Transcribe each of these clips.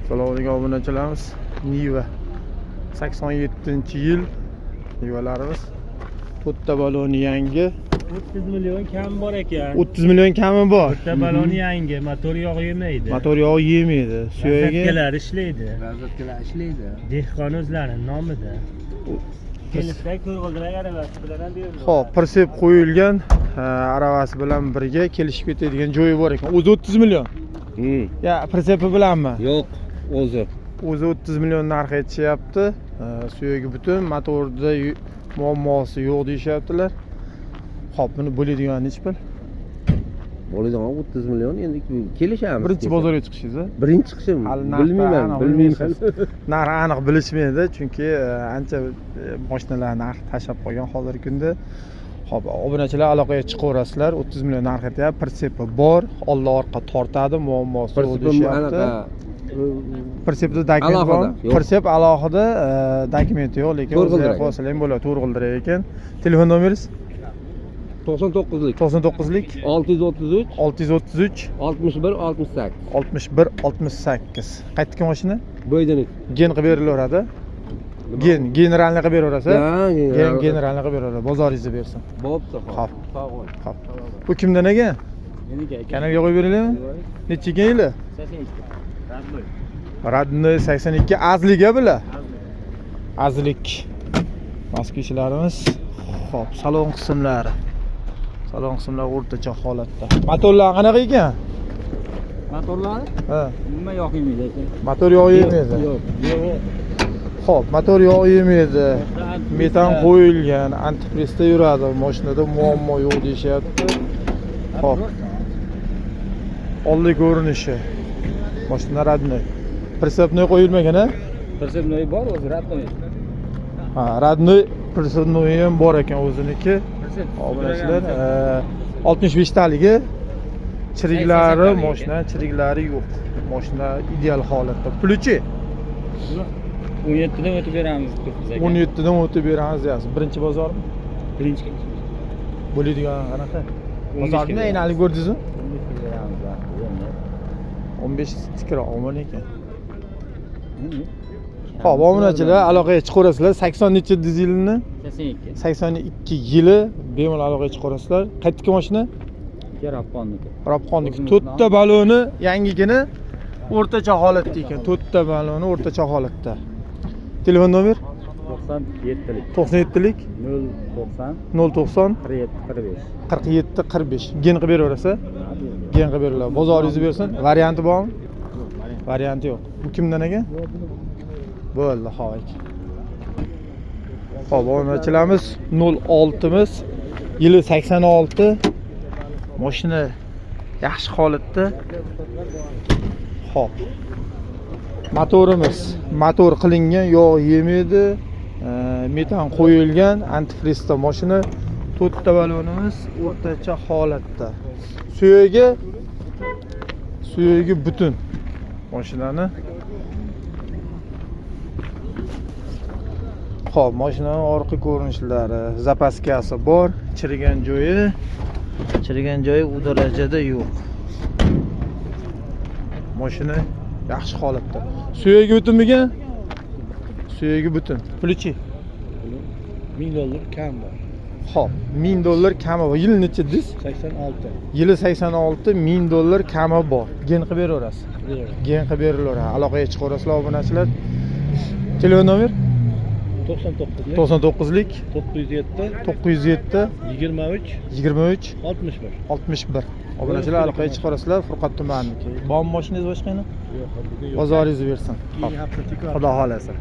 Assalomu alaykum obunachilarimiz. Niva 87-yil Nivalarimiz. To'rtta baloni yangi. 30 million kam bor ekan. 30 million kami bor. To'rtta baloni yangi, motor yog' yemaydi. Motor yog' yemaydi. Suyagi Razvedkalar ishlaydi. Razvedkalar ishlaydi. Dehqon o'zlarining nomida. Kelishda ko'rg'ildirak aravasi bilan ham beriladi. Xo'p, prinsip qo'yilgan, aravasi bilan birga kelishib ketadigan joyi bor ekan. O'zi 30 million. Ya, prinsipi bilanmi? Yo'q, o'zi. O'zi 30 million narx aytishyapti. Suyagi butun, motorda muammosi yo'q deyaptilar. Xo'p, buni bo'ladigan nech pul? Bo'ladigan 30 million endi kelishamiz. Birinchi bozorga chiqishingiz? Birinchi chiqishim. Bilmayman. Narx aniq bilishmaydi, chunki ancha mashinalar narx tashab qolgan hozirgi kunda. Xo'p, obunachilar aloqaga chiqaverasizlar. 30 million narx aytyapti, prinsipi bor, oldi orqa tortadi, muammosi yo'q deyapti. Prinsipda dokument bor. Prinsip alohida dokumenti yo'q, lekin o'zingizga qo'ysalar ham bo'ladi. To'g'rildirar ekan. Telefon nomeringiz? 99lik 99lik 633 633 61 68. 61 68. Qaytdiki mashina? Bo'ydinik. Gen qilib berilaveradi. Generalni qilib beraverasiz? Generalni qilib beraveradi. Bozoringizni bersin. Bo'pti, xo'p. Xo'p. Bu kimdan ekan? Meniki aka. Kanalga qo'yib berilaymi? Necha ekan yili? 82. Radni 82 azliga bular. Azlik. Moskvishlarimiz. Xo'p, salon qismlari. Salon qismlari o'rtacha holatda. Motorlar qanaqa ekan? Motorlar? Ha. Nima yog' yemaydi ekan? Motor yog' yemaydi. Yo'q. Xo'p, motor yog' yemaydi. Metan qo'yilgan, antipresda yuradi. Mashinada muammo yo'q deyapti. Xo'p. Oldi ko'rinishi. Mashina radni. Prinsipnoy qo'yilmagan-a? Prinsipnoy bor, o'zi radnoy. Ha, radnoy prinsipnoy ham bor ekan o'ziniki. Obunachilar 65 taligi. Chiriklari, mashina chiriklari yo'q. Mashina ideal holatda. Pulichi 17 dan o'tib beramiz deb biz aka. 17 dan o'tib beramiz deyapsiz. Birinchi bozormi? Birinchi. Bo'ladigan qanaqa? Bozorni aynalib ko'rdingizmi? 15 tikra omon ekan. Xo'p, obunachilar aloqaga chiqaverasizlar. 80 necha dizelni? 82. 82 yili bemalol aloqaga chiqaverasizlar. Qaytdiki mashina? Rapqonniki. Rapqonniki. To'rtta baloni yangigina o'rtacha holatda ekan. To'rtta baloni o'rtacha holatda. Telefon nomer? 97lik. 97lik 090 090 47 45. 47 45. Gen qilib beraverasiz? Gen qilib beriladi. Bozoringizni bersin. Varianti bormi? Varianti yo'q. Bu kimdan ekan? Bo'ldi, xo'p. Xo'p, obunachilarimiz 06miz, yili 86. Mashina yaxshi holatda. Xo'p. Motor qilingan, yog' yemaydi. Metan qo'yilgan, antifrizda mashina. To'rtta balonimiz o'rtacha holatda. Suyagi butun mashinani. Xo'p, mashinaning orqa ko'rinishlari, zapaskasi bor, chirigan joyi u darajada yo'q. Mashina yaxshi holatda. Suyagi butunmikan? Suyagi butun. Pulichi $1000 kam bor. Xo'p, $1000 kami bor. Yili necha dediz? 86. Yili 86, $1000 kami bor. Gen qilib beraverasiz. Gen qilib berilaveradi. Aloqaga chiqaverasizlar obunachilar. Telefon nomer? 99lik 99lik 907 23 61. 61. Obunachilar aloqaga chiqaverasizlar. Furqat tumaniki. Bormi mashinangiz boshqani? Bozoringizni bersin. Xudo xolasa.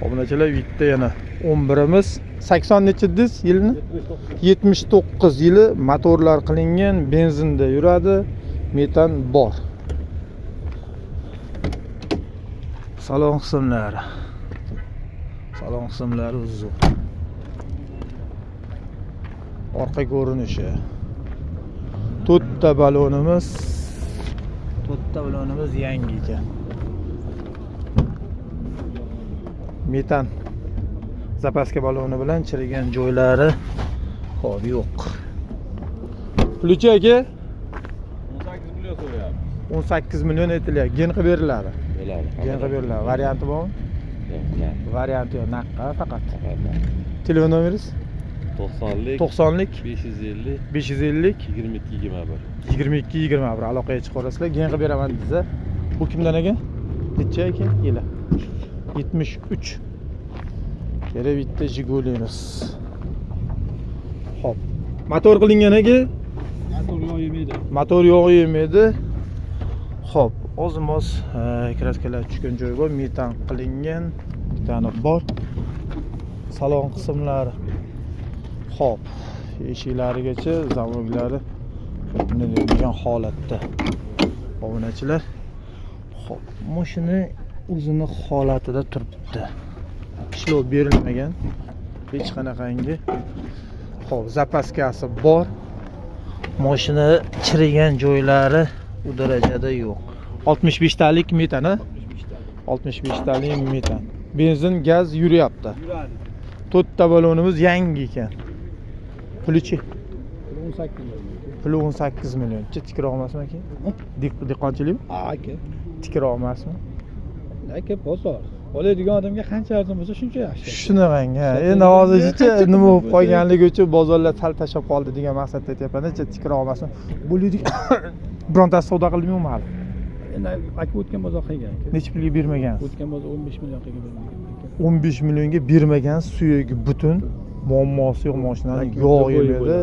Obunachilar bitta yana 11imiz 80 necha dediz yilni? 79 yili motorlar qilingan, benzinda yuradi, metan bor. Salon qismlari. Salon qismlari uzun. Orqa ko'rinishi. To'rtta balonimiz yangi ekan. Metan zapaska baloni bilan chirigan joylari yo'q. Pulichi aka? 18 million so'rayapti. 18 million aytilyapti. Gen qilib beriladi. Bo'ladi. Gen qilib beriladi. Varianti bormi? Yo'q. Varianti yo'q, naqqa faqat. Telefon nomeringiz? 90lik 90lik 550 550 22 21. 22 21 aloqaga chiqaverasizlar. Gen qilib beraman desa. Bu kimdan ekan? Necha ekan? Yili. 73. Yana bitta Jigulimiz. Xo'p. Motor qilingan aka? Motor yog' yemaydi. Motor yog' yemaydi. Xo'p, ozmoz kraskalar tushgan joyi bor, metan qilingan, metani bor. Salon qismlari. Xo'p, eshiklarigacha zamoglari bunday degan holatda. Obunachilar. Xo'p, mashina o'zini holatida turibdi. Ishlov berilmagan. Hech qanaqangi. Xo'p, zapaskasi bor. Mashina chirigan joylari u darajada yo'q. 65 talik metan, ha? 65 talik metan. Benzin, gaz yuryapti. Yuradi. To'rtta balonimiz yangi ekan. Pulichi? 18 million. Puli 18 million. Tikroq emasmi aka? Dehqonchilikmi? Aka. Tikroq emasmi? Aka bozor. Oladigan odamga qancha arzon bo'lsa shuncha yaxshi. Shunaqangi. Endi hozircha nima bo'lib qolganligi uchun bozorlar sal tashab qoldi degan maqsadda aytyapman. Tikroq emasmi? Bo'ladigan birontasi savdo qildimi hali? Endi aka o'tgan bozor qilgan. Necha pulga bermagan? O'tgan bozor 15 million qilgan bermagan. 15 millionga bermagan, suyagi butun, muammosi yo'q mashinani, yog' yemaydi,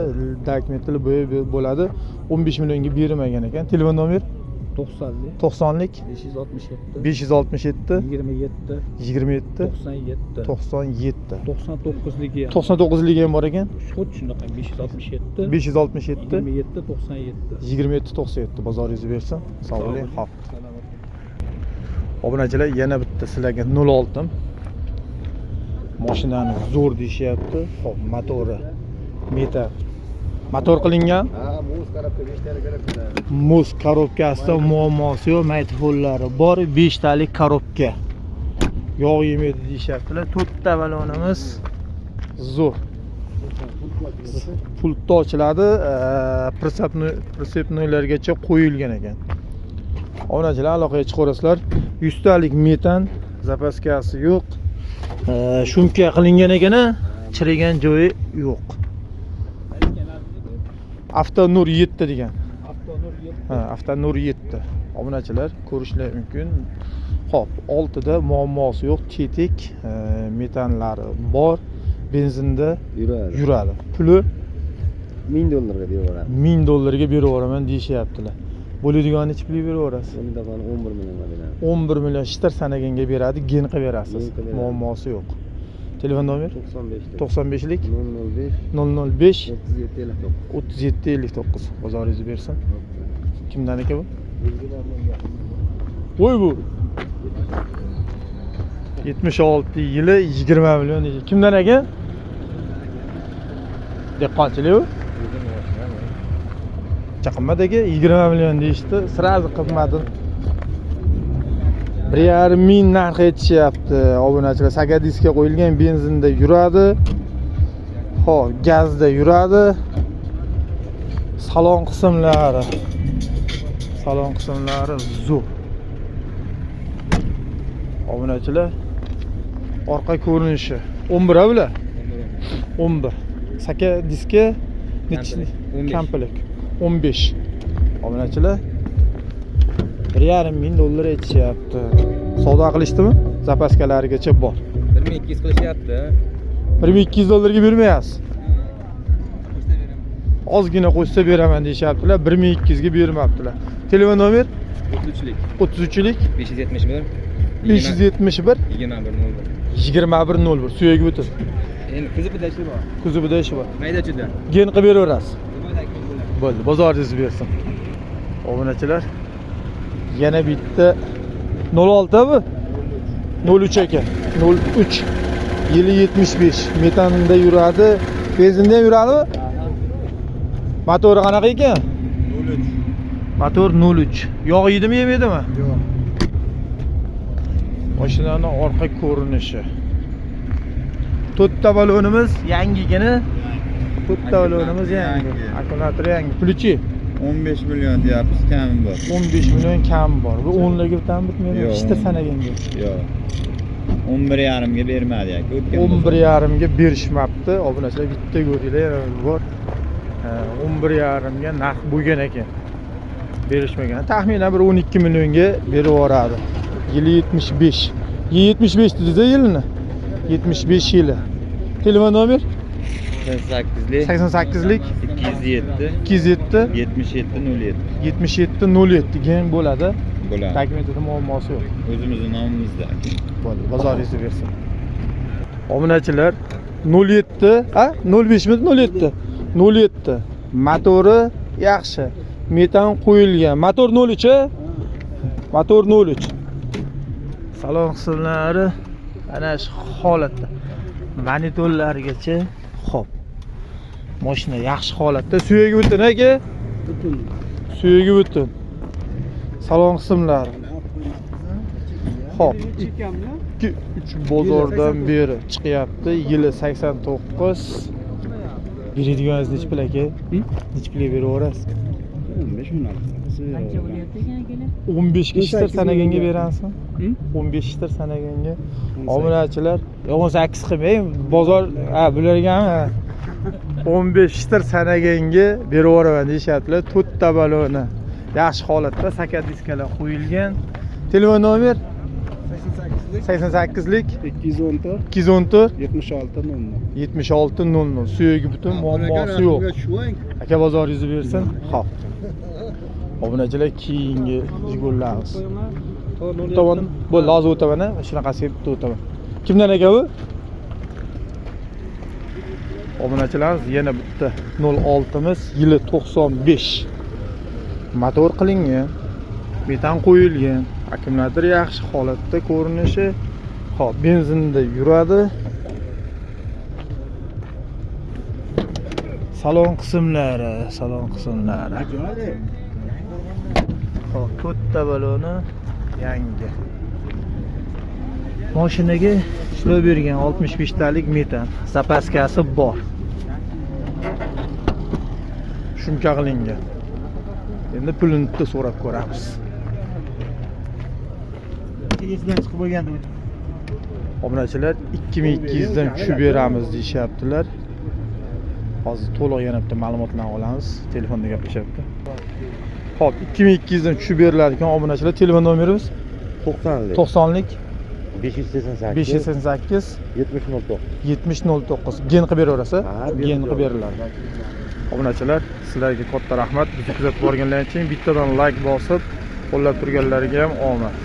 dokumentlar bo'yab bo'ladi. 15 millionga bermagan ekan. Telefon nomer 90lik 90lik 567 567 27 27 97 97 99ligi 99ligi ham bor ekan. xuddi shunaqa 567 567 27 97 27 97 bozoringizni bersin. Sog' bo'ling. Xo'p. Obunachilar, yana bitta sizlarga 06 mashinani zo'r deyishyapti. Xo'p, motori metal. Motor qilingan. Ha, muz qarabda 5 talik qarabda. Muz korobkasida muammosi yo'q, maytxollari bor, 5 talik korobka. Yog' yemaydi deyishyaptilar. 4 ta balonimiz zo'r. Pultda ochiladi, pritsepnoylargacha qo'yilgan ekan. Obunachilar, aloqaga chiqaverasizlar. 100 talik metan, zapaskasi yo'q. Shumka qilingan ekan, chirigan joyi yo'q. Avtonur 7 degan. Avtonur 7 Ha, Avtonur 7. Obunachilar ko'rishlar mumkin. Xo'p, oltida muammosi yo'q, tetik, metanlari bor, benzinda yuradi. Puli $1000 beraveradi. $1000 berib yuboraman deyishyaptilar. Bo'ladigan necha pulga berib yuborasiz? Buni da 11 millionga beradi. 11 million shtar sanaganga beradi, gen qilib berasiz. Gen qilib beradi. Muammosi yo'q. Telefon nomer 95 95lik 005 005 37 37 59. Bozoringizni bersin. Kimdan ekan bu? Voy bu. 76 yili 20 million. Kimdan ekan? Dehqonchilik u. Chaqmadagi 20 million deyishdi. Sirazi qimmatini 1,5 ming narx aytishyapti. Obunachilar, sagadiska qo'yilgan, benzinda yuradi. Xo'p, gazda yuradi. Salon qismlari zo'r. Obunachilar, orqa ko'rinishi 11 a bular? 11. Saka diska nechi? Komplet 15. Obunachilar, $1,5 aytishyapti. Savdo qilishdimi? Zapaskalarigacha bor. 1200 qilishyapti. $1,200 bermayapsiz. Ozgina qo'shsa beraman deyishyaptilar. 1200 ga bermabdilar. Telefon nomer 33lik 33lik 571 571 2101. Suyagi butun. Endi kuzovida ishi bor. Kuzovida ishi bor. Maydachida. Gen qilib beraverasiz. Bo'ldi, bozoringizni bersin. Obunachilar, yana bitta 06 mi? 03 ekan. 03. Yili 75. Metanda yuradi. Benzinda ham yuradimi? Motori qanaqa ekan? 03. Motor 03. Yog' yeydimi, yemaydimi? Yo'q. Mashinaning orqa ko'rinishi. 4 ta balonimiz yangigina. 4 ta balonimiz yangi. Akkumulyator yangi. Pulichi 15 milyon deyapmiz, kami bor. 15 million kam bor. Bu 10 larga bitam bitmaydi. Yo'q, Ishtir 10. sanaganga. Yo'q. 11,5 ga bermadi aka. O'tgan 11,5 ga berishmabdi. Obunachilar bitta ko'ringlar, yana bor. 11,5 ga narx bo'lgan ekan. Berishmagan. Taxminan bir 12 millionga berib yuboradi. Yili 75. 75 dedingiz yilini. 75 yili. Telefon nomer 88lik 88lik 207 207 77 07 77 gen bo'ladi. bo'ladi. Dokumentida muammosi yo'q. O'zimizning nomimizda. Bo'ldi, bozoringizni bersin. Obunachilar 07, ha? 05 mi? 07. 07. Motori yaxshi. Metan qo'yilgan. Motor 03, ha? Motor 03. Salon qismlari ana shu holatda. Monitorlargacha xo'p. Mashina yaxshi holatda. Suyagi butun aka? Butun. Suyagi butun. Salon qismlari. Xo'p. 3 bozordan beri chiqyapti. Yili 89. Beradiganingiz nechi pul aka? Nechi pulga berib yuborasiz? 15 milyon. Qancha bo'lyapti ekan akalar? 15 ga ishtir sanaganga berasizmi? 15 ishtir sanaganga. Obunachilar, 18 qilmang, bozor, ha, bulargami? 15 ishtir sanaganga berib yuboraman deyaptilar. 4 ta baloni yaxshi holatda, sakat diskalar qo'yilgan. Telefon nomer 88lik 214 214 76 00. 76 00. Suyagi butun, muammosi yo'q. Aka bozoringizni bersin. Xo'p. Obunachilar keyingi Jigullarimiz. O'taman, bu lozim o'taman, shunaqasiga bitta o'taman. Kimdan aka bu? Obunachilarimiz yana bitta 06miz, yili 95. Motor qilingan, metan qo'yilgan, akkumulyator yaxshi holatda ko'rinishi. Xo'p, benzinda yuradi. Salon qismlari. Xo'p, to'rtta baloni yangi. Mashinaga ishlab bergan 65 talik metan, zapaskasi bor. Shumka qilingan. Endi pulini bitta so'rab ko'ramiz. Esdan chiqib bo'lganda Obunachilar 2200 dan tushib beramiz deyaptilar. Hozir to'liq yana bitta ma'lumotlarni olamiz. Telefonda gaplashyapti. Xo'p, 2200 dan tushib beriladigan obunachilar telefon nomerimiz 90lik 588 588 7009. 7009. Gen qilib beraverasiz? Gen qilib beriladi. Obunachilar, sizlarga katta rahmat. Bizni kuzatib borganlaringiz uchun bittadan like bosib, qo'llab turganlariga ham omad.